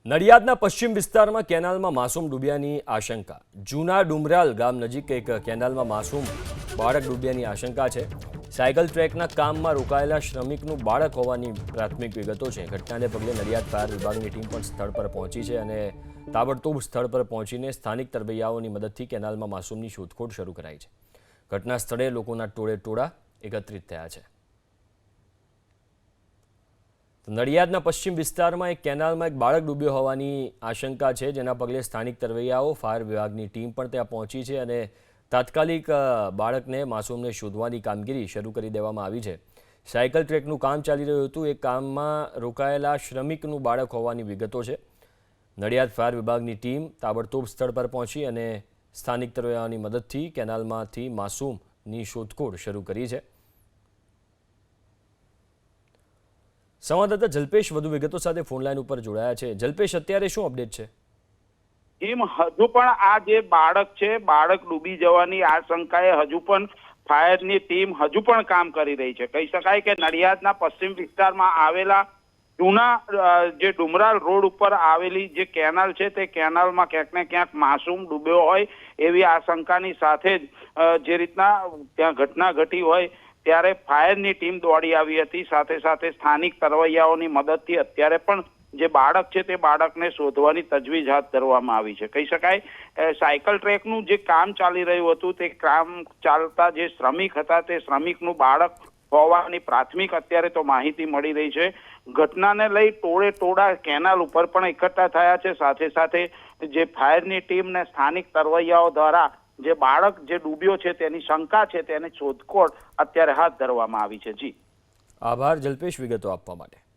નડિયાદના પશ્ચિમ વિસ્તારમાં કેનાલમાં માસૂમ ડૂબ્યાની આશંકા. જૂના ડુમરાલ ગામ નજીક એક કેનાલમાં માસૂમ બાળક ડૂબ્યાની આશંકા છે. સાયકલ ટ્રેકના કામમાં રોકાયેલા શ્રમિકનું બાળક હોવાની પ્રાથમિક વિગતો છે. ઘટનાને પગલે નડિયાદ ફાયર વિભાગની ટીમ પણ સ્થળ પર પહોંચી છે અને તાબડતોબ સ્થળ પર પહોંચીને સ્થાનિક તરવૈયાઓની મદદથી કેનાલમાં માસૂમની શોધખોળ શરૂ કરાઈ છે. ઘટના સ્થળે લોકોના ટોળે એકત્રિત થયા છે. નડિયાદના પશ્ચિમ વિસ્તારમાં એક કેનાલમાં એક બાળક ડૂબ્યો હોવાની આશંકા છે, જેના પગલે સ્થાનિક તરવૈયાઓ ફાયર વિભાગની ટીમ પણ ત્યાં પહોંચી છે અને તાત્કાલિક બાળકને માસૂમને શોધવાની કામગીરી શરૂ કરી દેવામાં આવી છે. સાયકલ ટ્રેકનું કામ ચાલી રહ્યું હતું. એ કામમાં રોકાયેલા શ્રમિકનું બાળક હોવાની વિગતો છે. નડિયાદ ફાયર વિભાગની ટીમ તાબડતોબ સ્થળ પર પહોંચી અને સ્થાનિક તરવૈયાઓની મદદથી કેનાલમાંથી માસૂમની શોધખોળ શરૂ કરી છે. સંવાદદાતા જલ્પેશ વધુ વિગતો સાથે ફોનલાઈન ઉપર જોડાયા છે. જલ્પેશ, અત્યારે શું અપડેટ છે? એમ હજુ પણ આ જે બાળક છે, બાળક ડૂબી જવાની આશંકાએ હજુ પણ ફાયરની ટીમ હજુ પણ કામ કરી રહી છે. કહી શકાય કે નડિયાદના પશ્ચિમ વિસ્તારમાં આવેલા જૂના જે ડુમરાલ રોડ ઉપર આવેલી જે કેનાલ છે, તે કેનાલમાં ક્યાંક ને ક્યાંક માસૂમ ડૂબ્યો હોય એવી આશંકાની સાથે જ જે રીતના ત્યાં ઘટના ઘટી હોય ત્યારે ફાયરની ટીમ દોડી આવી હતી. સાથે સાથે સ્થાનિક તરવૈયાઓની મદદથી અત્યારે પણ જે બાળક છે તે બાળકને શોધવાની તજવીજ હાથ ધરવામાં આવી છે. કહી શકાય સાયકલ ટ્રેકનું જે કામ ચાલી રહ્યું હતું, તે કામ ચાલતા જે શ્રમિક હતા તે શ્રમિકનું બાળક હોવાની પ્રાથમિક અત્યારે તો માહિતી મળી રહી છે. ઘટનાને લઈ ટોળા કેનાલ ઉપર પણ એકઠા થયા છે. સાથે સાથે જે ફાયરની ટીમ ને સ્થાનિક તરવૈયાઓ દ્વારા જે બાળક જે ડૂબ્યો છે તેની શંકા છે તેની શોધખોળ અત્યારે હાથ ધરવામાં આવી છે. જી, આભાર જલ્પેશ વિગતો આપવા માટે.